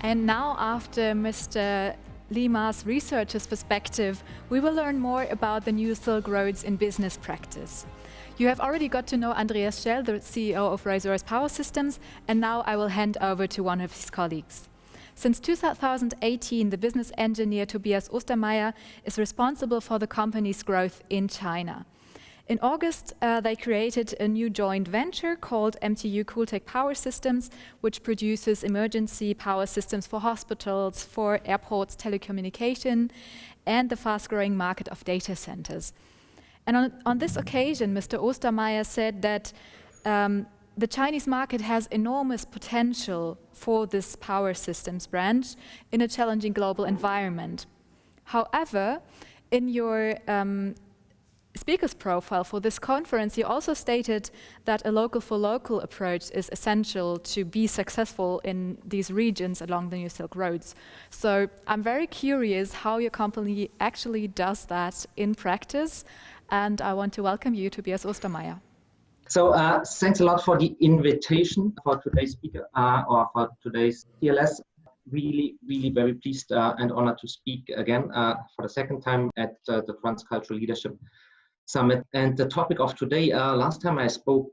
And now, after Mr. Lima's researcher's perspective, we will learn more about the new Silk Roads in business practice. You have already got to know Andreas Schell, the CEO of Rolls-Royce Power Systems, and now I will hand over to one of his colleagues. Since 2018, the business engineer Tobias Ostermaier is responsible for the company's growth in China. In August, they created a new joint venture called MTU Cooltech Power Systems, which produces emergency power systems for hospitals, for airports, telecommunication, and the fast-growing market of data centers. And on this occasion, Mr. Ostermaier said that the Chinese market has enormous potential for this power systems branch in a challenging global environment. However, in your speaker's profile for this conference, you also stated that a local-for-local approach is essential to be successful in these regions along the New Silk Roads. So I'm very curious how your company actually does that in practice, and I want to welcome you, Tobias Ostermaier. So thanks a lot for the invitation for today's speaker or for today's TLS. Really very pleased and honored to speak again for the second time at the Transcultural Leadership Summit. And the topic of today, last time I spoke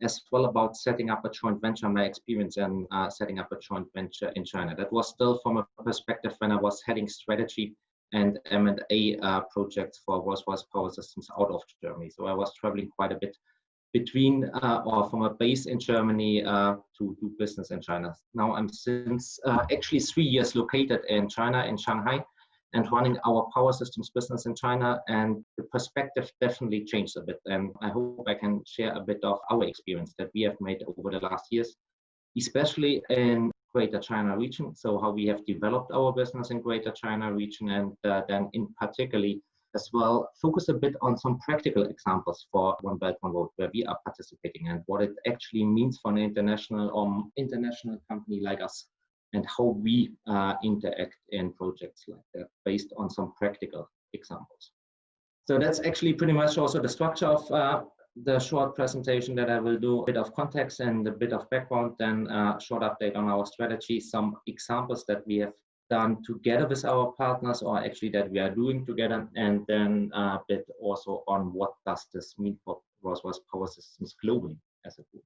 as well about setting up a joint venture, my experience in setting up a joint venture in China. That was still from a perspective when I was heading strategy and M&A projects for Rolls-Royce Power Systems out of Germany. So I was traveling quite a bit between or from a base in Germany to do business in China. Now I'm since actually 3 years located in China, in Shanghai, and running our power systems business in China, and the perspective definitely changed a bit. And I hope I can share a bit of our experience that we have made over the last years, especially in Greater China region. So how we have developed our business in Greater China region, and then in particularly as well focus a bit on some practical examples for One Belt One Road, where we are participating, and what it actually means for an international company like us, and how we interact in projects like that based on some practical examples. So that's actually pretty much also the structure of the short presentation that I will do. A bit of context and a bit of background, then a short update on our strategy, some examples that we have done together with our partners, or actually that we are doing together, and then a bit also on what does this mean for Rolls-Royce Power Systems globally as a group.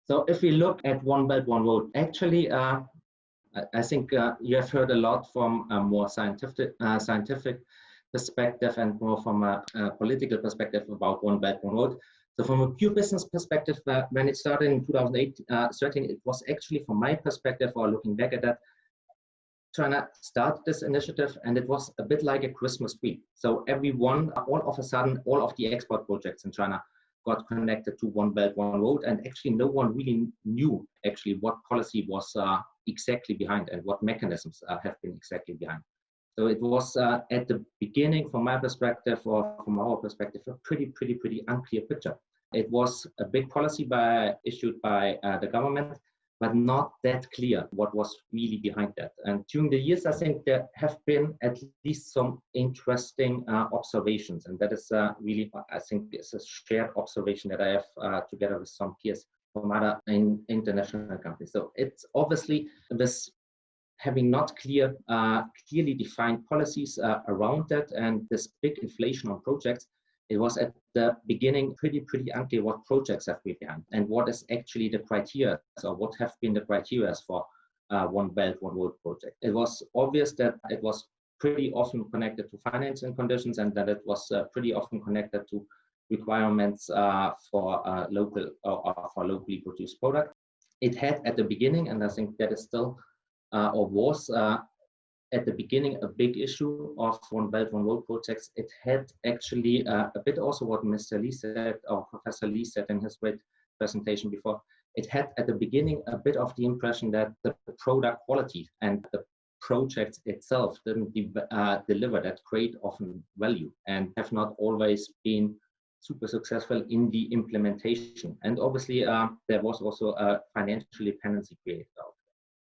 So if we look at One Belt One Road, actually I think you have heard a lot from a more scientific perspective and more from a political perspective about One Belt One Road. So from a pure business perspective, when it started in 2013, it was actually, from my perspective, or looking back at that, China started this initiative, and it was a bit like a Christmas tree. So everyone, all of a sudden, all of the export projects in China got connected to One Belt One Road, and actually no one really knew actually what policy was exactly behind and what mechanisms have been exactly behind. So it was at the beginning, from my perspective or from our perspective, a pretty unclear picture. It was a big policy issued by the government, but not that clear what was really behind that. And during the years, I think there have been at least some interesting observations, and that is really, I think, it's a shared observation that I have together with some peers from other international companies. So it's obviously this having not clearly defined policies around that, and this big inflation on projects. It was at the beginning pretty unclear what projects have been behind and what is actually the criteria, or what have been the criteria for One Belt One Road project. It was obvious that it was pretty often connected to financing conditions, and that it was pretty often connected to requirements for local or for locally produced product. It had at the beginning, and I think that is still or was at the beginning a big issue of One Belt One Road projects. It had actually a bit also what Mr. Lee said, or Professor Lee said in his great presentation before. It had at the beginning a bit of the impression that the product quality and the project itself didn't deliver that great often value, and have not always been super successful in the implementation. And obviously there was also a financial dependency created out.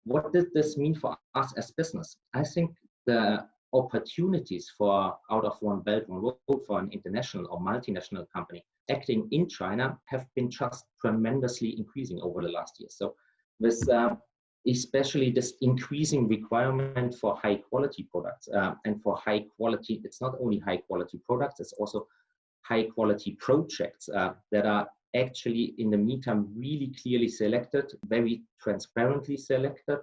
What did this mean for us as business? I think the opportunities for out of One Belt One Road for an international or multinational company acting in China have been just tremendously increasing over the last year. So with especially this increasing requirement for high quality products. And for high quality, it's not only high quality products, it's also high quality projects that are actually in the meantime really clearly selected, very transparently selected,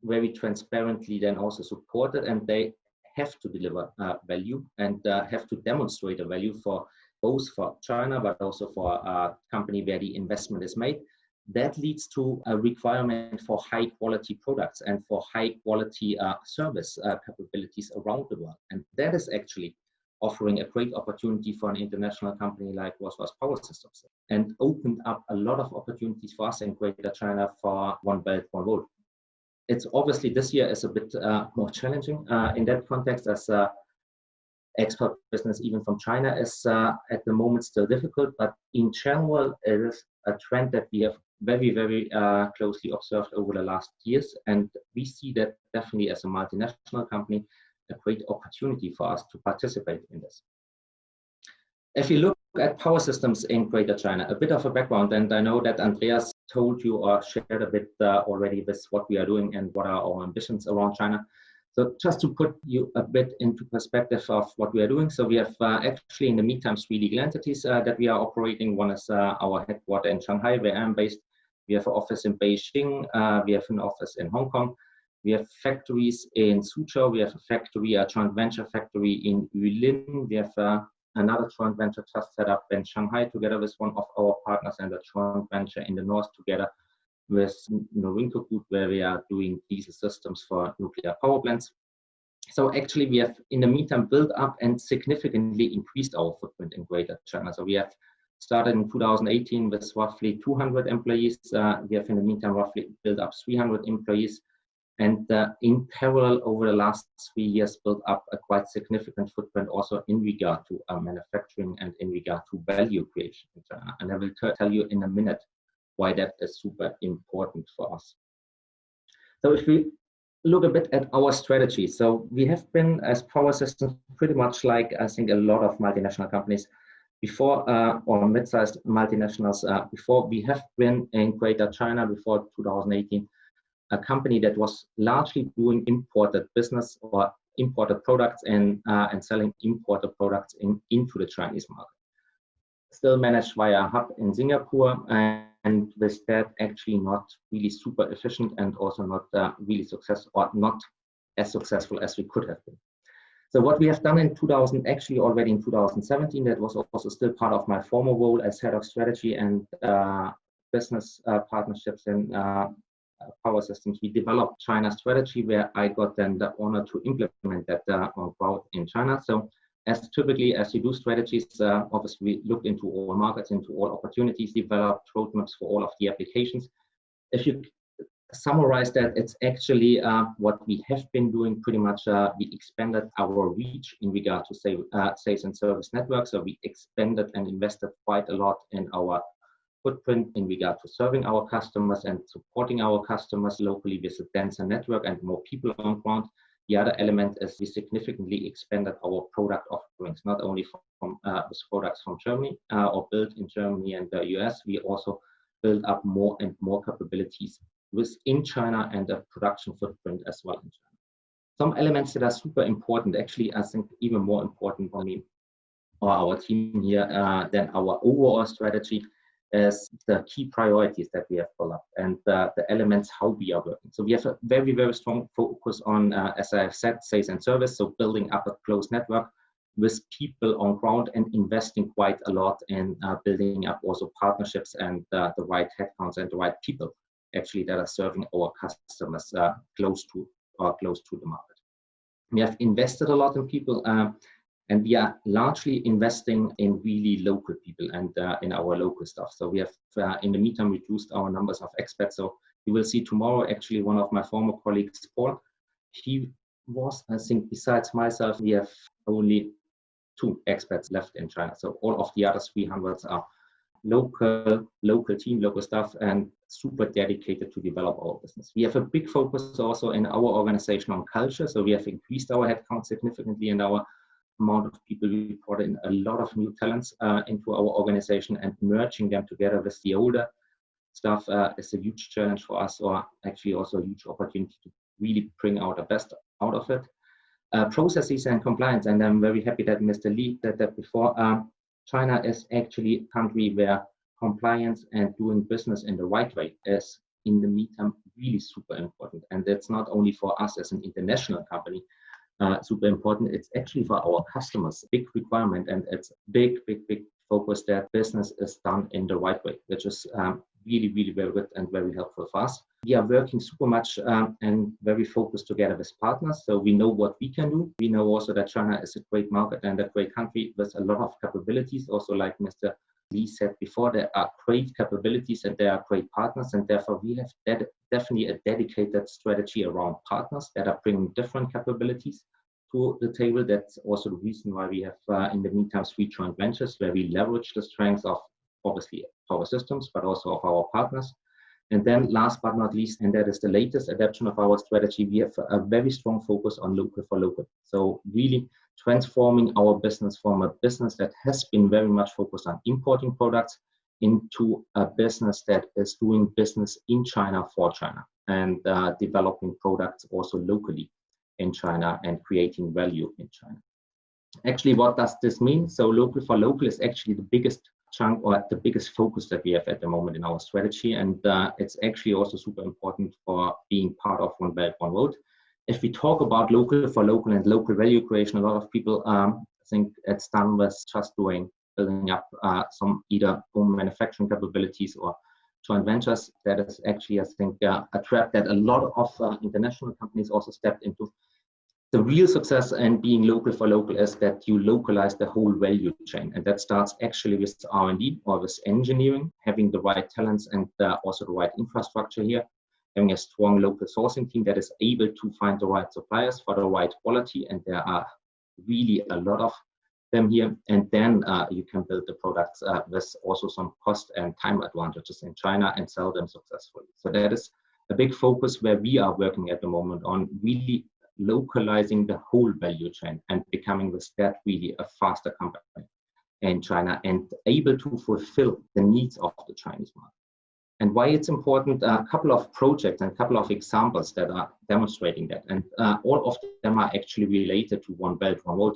very transparently then also supported, and they have to deliver value and have to demonstrate a value for both for China, but also for a company where the investment is made. That leads to a requirement for high quality products and for high quality service capabilities around the world. And that is actually offering a great opportunity for an international company like Rolls-Royce Power Systems, and opened up a lot of opportunities for us in Greater China for One Belt, One Road. It's obviously this year is a bit more challenging in that context, as export business even from China is at the moment still difficult, but in general it is a trend that we have very, very closely observed over the last years, and we see that definitely as a multinational company a great opportunity for us to participate in this. If you look at power systems in Greater China, a bit of a background, and I know that Andreas told you or shared a bit already with what we are doing and what are our ambitions around China. So just to put you a bit into perspective of what we are doing. So we have actually in the meantime 3 legal entities that we are operating. One is our headquarters in Shanghai, where I'm based. We have an office in Beijing. We have an office in Hong Kong. We have factories in Suzhou. We have a factory, a joint venture factory in Yulin. We have another joint venture just set up in Shanghai together with one of our partners, and a joint venture in the north together with Norinco Group, where we are doing diesel systems for nuclear power plants. So actually we have in the meantime built up and significantly increased our footprint in Greater China. So we have started in 2018 with roughly 200 employees. We have in the meantime roughly built up 300 employees. And in parallel, over the last 3 years, built up a quite significant footprint also in regard to manufacturing and in regard to value creation in China. And I will tell you in a minute why that is super important for us. So if we look a bit at our strategy, so we have been as Power Systems pretty much like I think a lot of multinational companies before, or mid-sized multinationals before. We have been in Greater China before 2018. A company that was largely doing imported business or imported products and selling imported products into the Chinese market. Still managed via a hub in Singapore, and with that actually not really super efficient and also not really successful, or not as successful as we could have been. So what we have done in already in 2017, that was also still part of my former role as head of strategy and business partnerships in Power Systems. We developed China strategy, where I got then the honor to implement that in China. So as typically as you do strategies, obviously we looked into all markets, into all opportunities, developed roadmaps for all of the applications. If you summarize that, it's actually what we have been doing pretty much. We expanded our reach in regard to sales and service networks. So we expanded and invested quite a lot in our footprint in regard to serving our customers and supporting our customers locally with a denser network and more people on ground. The other element is we significantly expanded our product offerings, not only from with products from Germany or built in Germany and the US. We also built up more and more capabilities within China and a production footprint as well in China. Some elements that are super important, actually I think even more important for me or our team here than our overall strategy, is the key priorities that we have developed and the elements how we are working. So we have a very, very strong focus on, as I have said, sales and service. So building up a close network with people on ground and investing quite a lot in building up also partnerships and the right headcounts and the right people actually that are serving our customers close to the market. We have invested a lot in people. And we are largely investing in really local people and in our local stuff. So we have, in the meantime, reduced our numbers of expats. So you will see tomorrow, actually, one of my former colleagues, Paul, he was, I think, besides myself, we have only 2 expats left in China. So all of the other 300 are local team, local staff, and super dedicated to develop our business. We have a big focus also in our organization on culture. So we have increased our headcount significantly and our amount of people. We brought in a lot of new talents into our organization and merging them together with the older stuff is a huge challenge for us, or actually also a huge opportunity to really bring out the best out of it. Processes and compliance, and I'm very happy that Mr. Lee said that before. China is actually a country where compliance and doing business in the right way is, in the meantime, really super important. And that's not only for us as an international company, super important. It's actually for our customers, big requirement, and it's big focus that business is done in the right way, which is really very good and very helpful for us. We are working super much and very focused together with partners, so we know what we can do. We know also that China is a great market and a great country with a lot of capabilities. Also, like Mr. Lee said before, there are great capabilities and there are great partners, and therefore we have definitely a dedicated strategy around partners that are bringing different capabilities to the table. That's also the reason why we have in the meantime 3 joint ventures where we leverage the strengths of obviously Power Systems, but also of our partners. And then last but not least, and that is the latest adaptation of our strategy, we have a very strong focus on local for local. So really transforming our business from a business that has been very much focused on importing products into a business that is doing business in China for China and developing products also locally in China and creating value in China. Actually, what does this mean? So local for local is actually the biggest chunk or the biggest focus that we have at the moment in our strategy, and it's actually also super important for being part of One Belt, One Road. If we talk about local for local and local value creation, a lot of people think it's done with just building up some either home manufacturing capabilities or joint ventures. That is actually, I think, a trap that a lot of international companies also stepped into. The real success in being local for local is that you localize the whole value chain, and that starts actually with R&D or with engineering, having the right talents and also the right infrastructure here, having a strong local sourcing team that is able to find the right suppliers for the right quality, and there are really a lot of them here. And then you can build the products with also some cost and time advantages in China and sell them successfully. So that is a big focus where we are working at the moment on really localizing the whole value chain and becoming with that really a faster company in China and able to fulfill the needs of the Chinese market. And why it's important, a couple of projects and a couple of examples that are demonstrating that. And all of them are actually related to One Belt, One Road,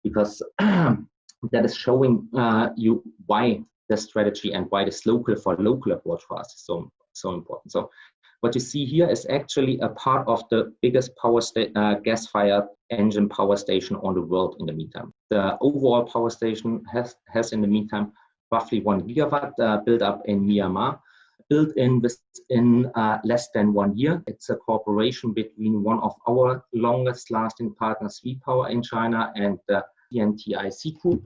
because that is showing you why the strategy and why this local for local approach for us is so important. So what you see here is actually a part of the biggest gas-fired engine power station on the world in the meantime. The overall power station has in the meantime roughly 1 gigawatt built up in Myanmar, built in within less than 1 year. It's a cooperation between one of our longest lasting partners, V-Power in China, and the TLS group.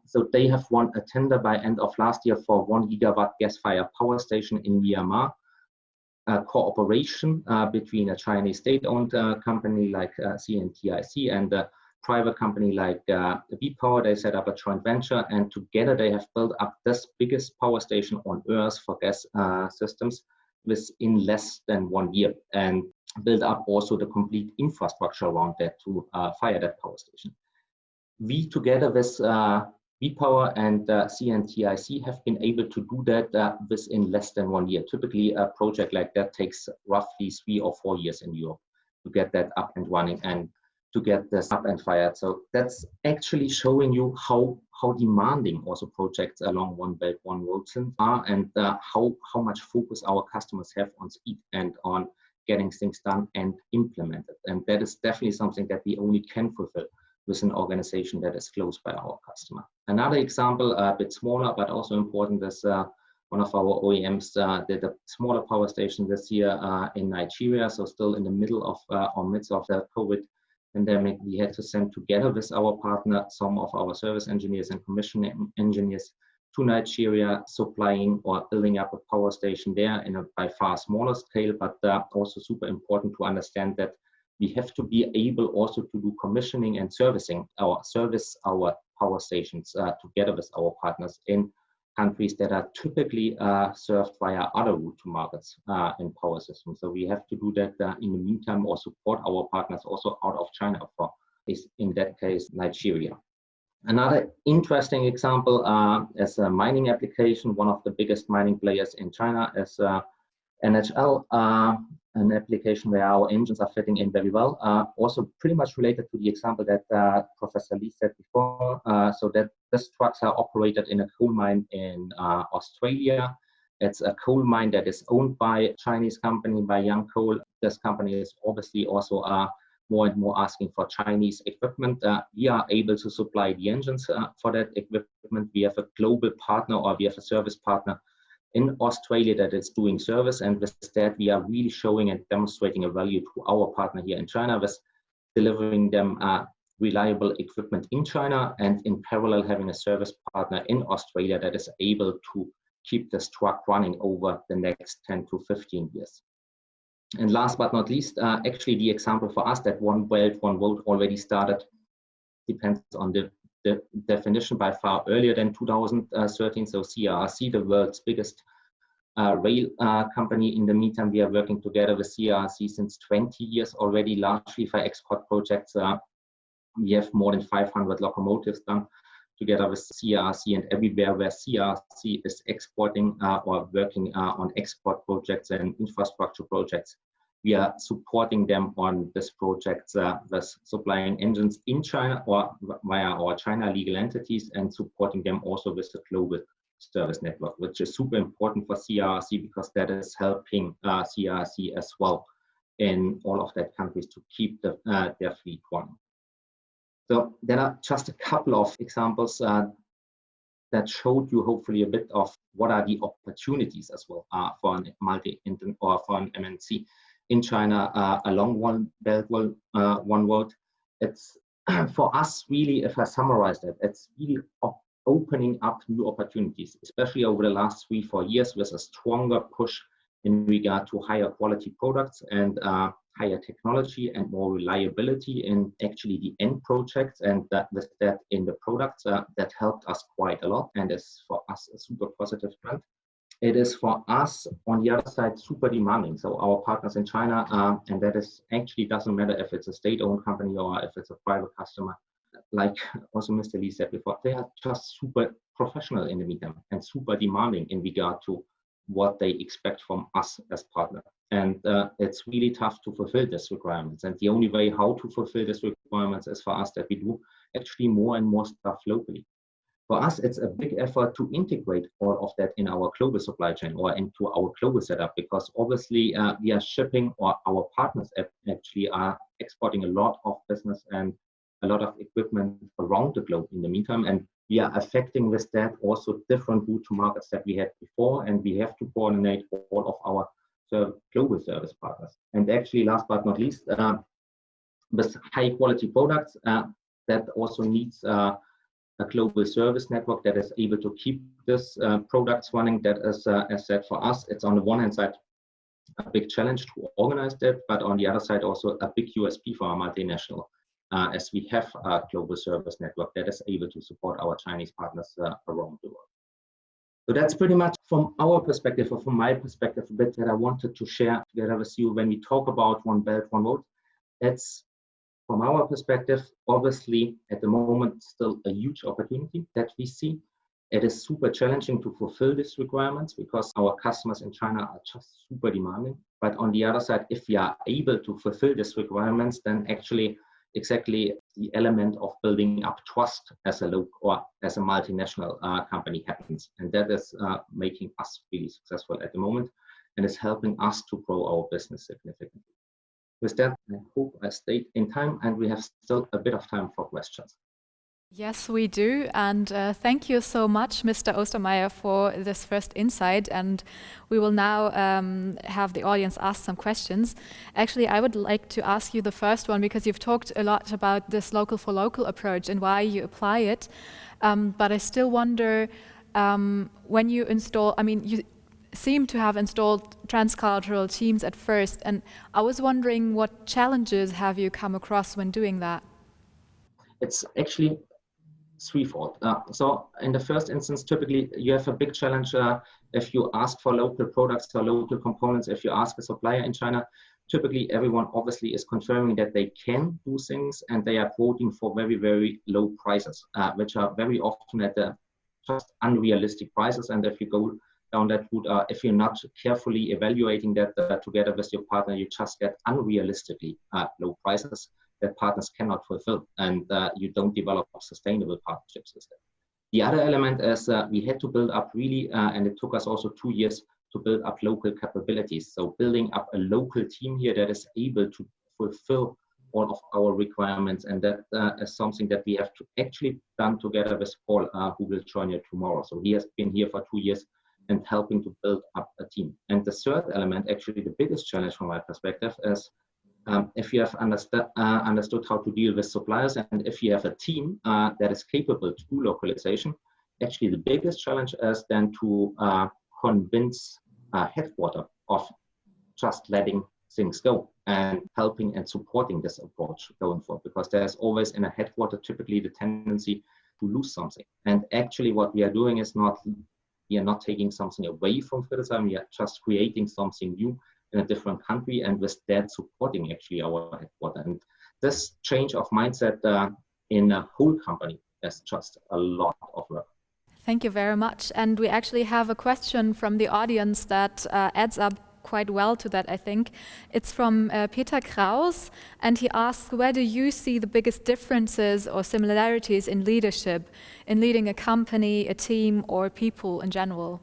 So they have won a tender by end of last year for 1 gigawatt gas-fired power station in Myanmar. Cooperation between a Chinese state-owned company like CNTIC and a private company like V-Power. They set up a joint venture, and together they have built up this biggest power station on Earth for gas systems within less than 1 year, and build up also the complete infrastructure around that to fire that power station. We, together with V-Power and CNTIC, have been able to do that within less than 1 year. Typically, a project like that takes roughly 3 or 4 years in Europe to get that up and running and to get this up and fired. So that's actually showing you how demanding also projects along One Belt, One Road are, and how much focus our customers have on speed and on getting things done and implemented. And that is definitely something that we only can fulfill with an organization that is close by our customer. Another example, a bit smaller but also important, is one of our OEMs did a smaller power station this year in Nigeria. So still in the middle of or midst of the COVID pandemic, we had to send together with our partner some of our service engineers and commissioning engineers to Nigeria, supplying or building up a power station there in a by far smaller scale, but also super important to understand that we have to be able also to do commissioning and servicing our power stations together with our partners in countries that are typically served via other route to markets in power systems. So we have to do that in the meantime, or support our partners also out of China, for in that case Nigeria. Another interesting example is a mining application. One of the biggest mining players in China is NHL, an application where our engines are fitting in very well. Also pretty much related to the example that Professor Lee said before, so that these trucks are operated in a coal mine in Australia. It's a coal mine that is owned by a Chinese company, by Yancoal. This company is obviously also more and more asking for Chinese equipment. We are able to supply the engines for that equipment. We have a global partner, or we have a service partner in Australia that is doing service, and with that we are really showing and demonstrating a value to our partner here in China with delivering them reliable equipment in China, and in parallel having a service partner in Australia that is able to keep this truck running over the next 10 to 15 years. And last but not least, actually the example for us that One Belt, One Road already started, depends on the definition, by far earlier than 2013. So CRRC, the world's biggest rail company. In the meantime, we are working together with CRRC since 20 years already, largely for export projects. We have more than 500 locomotives done together with CRRC, and everywhere where CRRC is exporting or working on export projects and infrastructure projects, we are supporting them on these projects with supplying engines in China or via our China legal entities, and supporting them also with the global service network, which is super important for CRRC because that is helping CRRC as well in all of that countries to keep their fleet running. So there are just a couple of examples that showed you hopefully a bit of what are the opportunities as well for an or for an MNC in China along One Belt, One Road. It's for us really, if I summarize that, it's really opening up new opportunities, especially over the last 3-4 years, with a stronger push in regard to higher quality products and higher technology and more reliability in actually the end projects, and that with that in the products that helped us quite a lot, and is for us a super positive trend. It is for us on the other side super demanding. So our partners in China, and that is actually doesn't matter if it's a state-owned company or if it's a private customer, like also Mr. Lee said before, they are just super professional in the meantime and super demanding in regard to what they expect from us as partner. And it's really tough to fulfill these requirements. And the only way how to fulfill these requirements is for us that we do actually more and more stuff locally. For us, it's a big effort to integrate all of that in our global supply chain or into our global setup, because obviously we are shipping, or our partners actually are exporting a lot of business and a lot of equipment around the globe in the meantime. And we are affecting with that also different route to markets that we had before, and we have to coordinate all of our global service partners. And actually, last but not least, with high quality products, that also needs a global service network that is able to keep this products running. That is, as said, for us, it's on the one hand side a big challenge to organize that, but on the other side also a big USP for our multinational, as we have a global service network that is able to support our Chinese partners around the world. So that's pretty much from our perspective, or from my perspective, a bit that I wanted to share together with you when we talk about One Belt, One Road. That's, from our perspective, obviously at the moment still a huge opportunity that we see. It is super challenging to fulfill these requirements because our customers in China are just super demanding. But on the other side, if we are able to fulfill these requirements, then actually exactly the element of building up trust as a local or as a multinational company happens. And that is making us really successful at the moment, and is helping us to grow our business significantly. With that, I hope I stayed in time, and we have still a bit of time for questions. Yes, we do. And thank you so much, Mr. Ostermaier, for this first insight. And we will now have the audience ask some questions. Actually, I would like to ask you the first one, because you've talked a lot about this local for local approach and why you apply it. But I still wonder, when you install, I mean, you seem to have installed transcultural teams at first. And I was wondering, what challenges have you come across when doing that? It's actually threefold. So in the first instance, typically you have a big challenge if you ask for local products or local components. If you ask a supplier in China typically everyone obviously is confirming that they can do things, and they are quoting for very, very low prices, which are very often at the just unrealistic prices. And if you go down that route, if you're not carefully evaluating that together with your partner, you just get unrealistically low prices that partners cannot fulfill, and you don't develop sustainable partnerships with them. The other element is we had to build up really, and it took us also 2 years to build up local capabilities. So building up a local team here that is able to fulfill all of our requirements, and that is something that we have to actually done together with Paul, who will join you tomorrow. So he has been here for 2 years and helping to build up a team. And the third element, actually the biggest challenge from my perspective, is if you have understood how to deal with suppliers, and if you have a team that is capable to do localization, actually the biggest challenge is then to convince headquarters of just letting things go and helping and supporting this approach going forward, because there's always in a headquarter typically the tendency to lose something. And actually what we are doing is we are not taking something away from Friedrichshafen, we are just creating something new in a different country, and with that supporting actually our headquarters. And this change of mindset in a whole company is just a lot of work. Thank you very much. And we actually have a question from the audience that adds up quite well to that, I think. It's from Peter Kraus, and he asks, where do you see the biggest differences or similarities in leadership, in leading a company, a team, or people in general?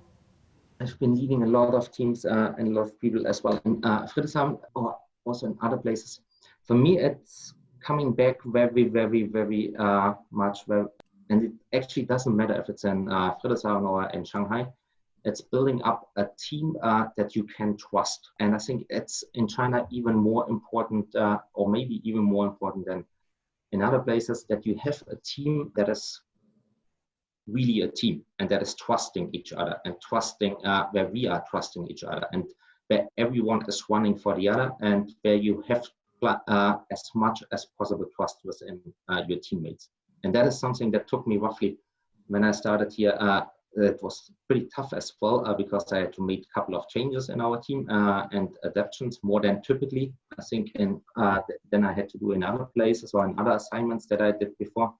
I've been leading a lot of teams and a lot of people as well in Friedrichshafen or also in other places. For me, it's coming back very, very, very much. And it actually doesn't matter if it's in Friedrichshafen or in Shanghai. It's building up a team that you can trust. And I think it's in China even more important, or maybe even more important than in other places, that you have a team that is really a team and that is trusting each other and trusting where we are trusting each other, and where everyone is running for the other, and where you have as much as possible trust within your teammates. And that is something that took me roughly, when I started here, it was pretty tough as well, because I had to make a couple of changes in our team and adaptations more than typically, I think, than I had to do in other places or in other assignments that I did before.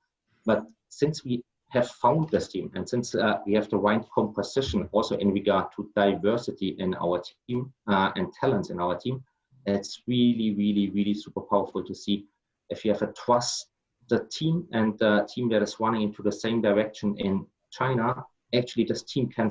But since we have found this team, and since we have the right composition also in regard to diversity in our team and talents in our team, it's really, really, really super powerful to see if you have a trust the team and the team that is running into the same direction in China. Actually, this team can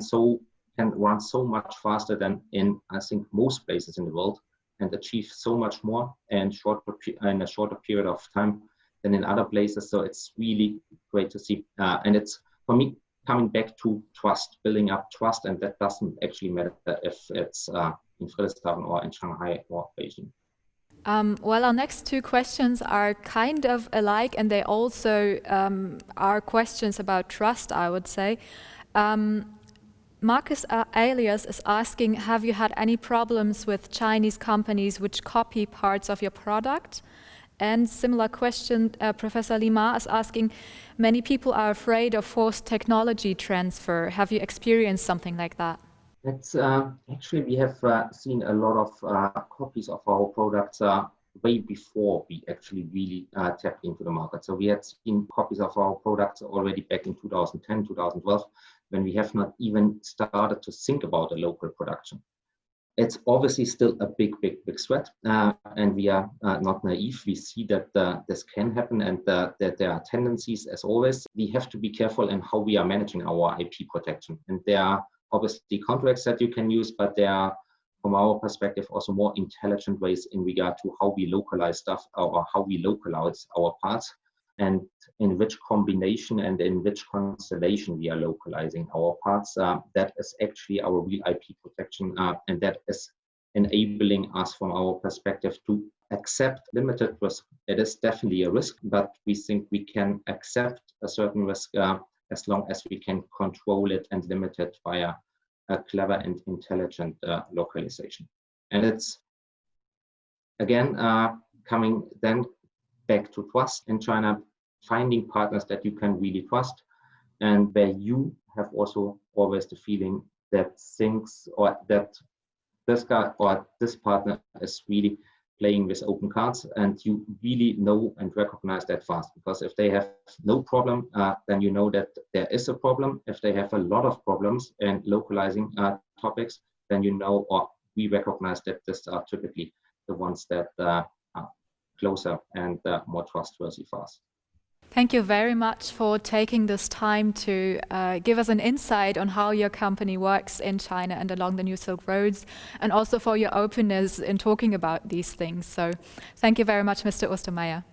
run so much faster than in, I think, most places in the world, and achieve so much more in a shorter period of time than in other places. So it's really great to see. And it's, for me, coming back to trust, building up trust, and that doesn't actually matter if it's in Friedrichshafen or in Shanghai or Beijing. Well, our next two questions are kind of alike, and they also are questions about trust, I would say. Marcus Alias is asking, have you had any problems with Chinese companies which copy parts of your product? And similar question, Professor Lima is asking, many people are afraid of forced technology transfer. Have you experienced something like that? It's actually, we have seen a lot of copies of our products way before we actually really tapped into the market. So we had seen copies of our products already back in 2010, 2012, when we have not even started to think about a local production. It's obviously still a big threat, and we are not naive. We see that this can happen, and that there are tendencies, as always. We have to be careful in how we are managing our IP protection. And there are obviously contracts that you can use, but there are, from our perspective, also more intelligent ways in regard to how we localize stuff, or how we localize our parts, and in which combination and in which constellation we are localizing our parts. That is actually our real IP protection, and that is enabling us, from our perspective, to accept limited risk. It is definitely a risk, but we think we can accept a certain risk as long as we can control it and limit it via a clever and intelligent localization. And it's, again, coming then back to trust in China, finding partners that you can really trust, and where you have also always the feeling that things, or that this guy or this partner is really playing with open cards, and you really know and recognize that fast. Because if they have no problem, then you know that there is a problem. If they have a lot of problems and localizing topics, then you know, or we recognize that these are typically the ones that are closer and more trustworthy for us. Thank you very much for taking this time to give us an insight on how your company works in China and along the New Silk Roads, and also for your openness in talking about these things. So thank you very much, Mr. Ostermaier.